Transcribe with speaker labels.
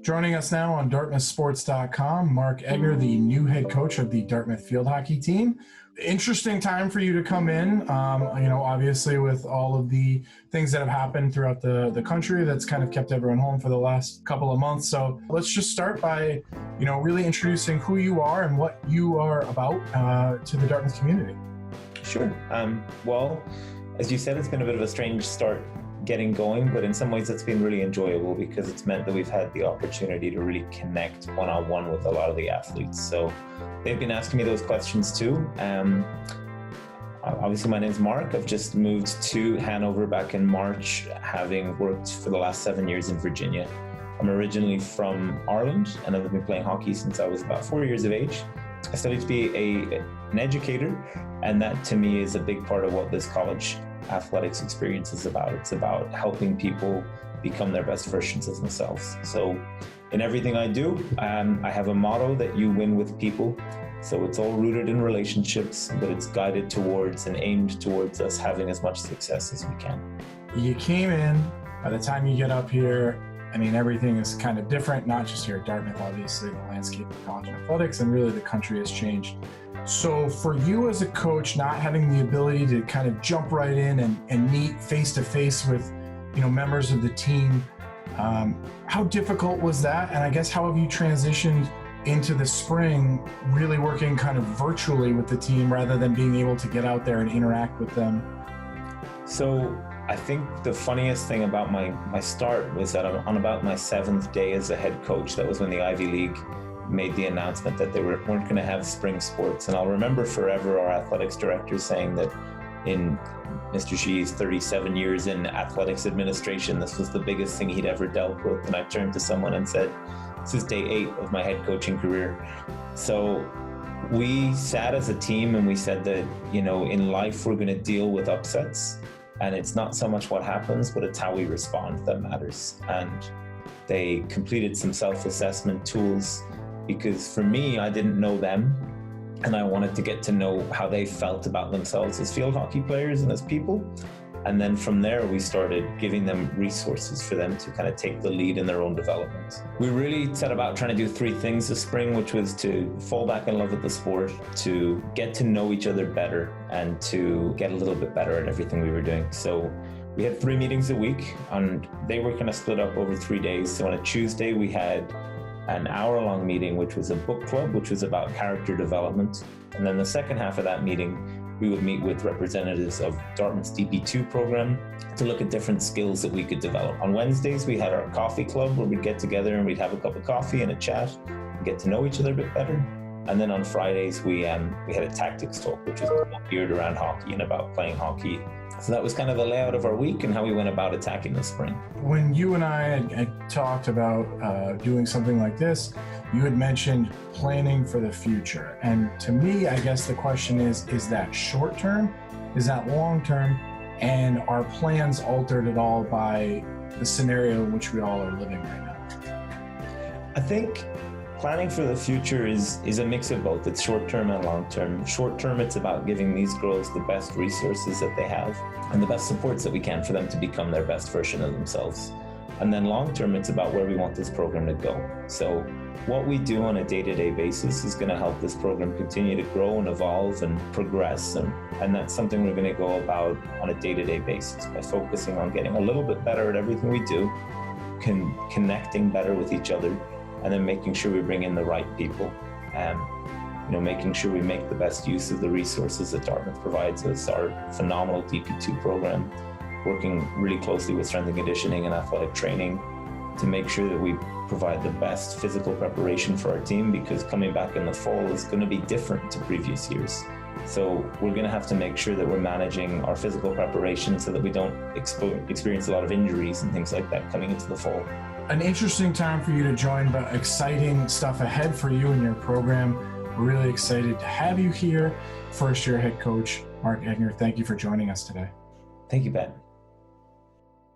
Speaker 1: Joining us now on DartmouthSports.com, Mark Egner, the new head coach of the Dartmouth field hockey team. Interesting time for you to come in, obviously with all of the things that have happened throughout the country that's kind of kept everyone home for the last couple of months. So let's just start by, really introducing who you are and what you are about to the Dartmouth community.
Speaker 2: Sure. Well, as you said, it's been a bit of a strange start getting going, but in some ways it's been really enjoyable because it's meant that we've had the opportunity to really connect one-on-one with a lot of the athletes. So they've been asking me those questions too. Obviously, my name's Mark. I've just moved to Hanover back in March, having worked for the last 7 years in Virginia. I'm originally from Ireland, and I've been playing hockey since I was about 4 years of age. I studied to be an educator, and that to me is a big part of what this college athletics experience is about. It's about helping people become their best versions of themselves. So in everything I do, I have a motto that you win with people. So it's all rooted in relationships, but it's guided towards and aimed towards us having as much success as we can.
Speaker 1: You came in, by the time you get up here, everything is kind of different, not just here at Dartmouth, obviously, the landscape of college athletics, and really the country has changed. So for you as a coach, not having the ability to kind of jump right in and meet face-to-face with, members of the team, how difficult was that? And I guess how have you transitioned into the spring, really working kind of virtually with the team rather than being able to get out there and interact with them?
Speaker 2: So I think the funniest thing about my start was that on about my 7th day as a head coach, that was when the Ivy League made the announcement that they weren't going to have spring sports. And I'll remember forever our athletics director saying that in Mr. Xi's 37 years in athletics administration, this was the biggest thing he'd ever dealt with. And I turned to someone and said, this is day 8 of my head coaching career. So we sat as a team and we said that, in life, we're going to deal with upsets. And it's not so much what happens, but it's how we respond that matters. And they completed some self-assessment tools because for me, I didn't know them. And I wanted to get to know how they felt about themselves as field hockey players and as people. And then from there, we started giving them resources for them to kind of take the lead in their own development. We really set about trying to do 3 things this spring, which was to fall back in love with the sport, to get to know each other better, and to get a little bit better at everything we were doing. So we had 3 meetings a week, and they were kind of split up over 3 days. So on a Tuesday, we had an hour-long meeting, which was a book club, which was about character development. And then the second half of that meeting, we would meet with representatives of Dartmouth's DP2 program to look at different skills that we could develop. On Wednesdays, we had our coffee club where we'd get together and we'd have a cup of coffee and a chat and get to know each other a bit better. And then on Fridays, we had a tactics talk, which was geared around hockey and about playing hockey. So that was kind of the layout of our week and how we went about attacking the spring.
Speaker 1: When you and I had talked about doing something like this, you had mentioned planning for the future. And to me, I guess the question is that short term? Is that long term? And are plans altered at all by the scenario in which we all are living right now?
Speaker 2: I think planning for the future is a mix of both. It's short term and long term. Short term, it's about giving these girls the best resources that they have and the best supports that we can for them to become their best version of themselves. And then long term, it's about where we want this program to go. So what we do on a day-to-day basis is going to help this program continue to grow and evolve and progress. And that's something we're going to go about on a day-to-day basis by focusing on getting a little bit better at everything we do, connecting better with each other, and then making sure we bring in the right people. Making sure we make the best use of the resources that Dartmouth provides us, our phenomenal DP2 program, working really closely with strength and conditioning and athletic training to make sure that we provide the best physical preparation for our team, because coming back in the fall is going to be different to previous years. So we're going to have to make sure that we're managing our physical preparation so that we don't experience a lot of injuries and things like that coming into the fall.
Speaker 1: An interesting time for you to join, but exciting stuff ahead for you and your program. We're really excited to have you here. First-year head coach, Mark Egner, thank you for joining us today.
Speaker 2: Thank you, Ben.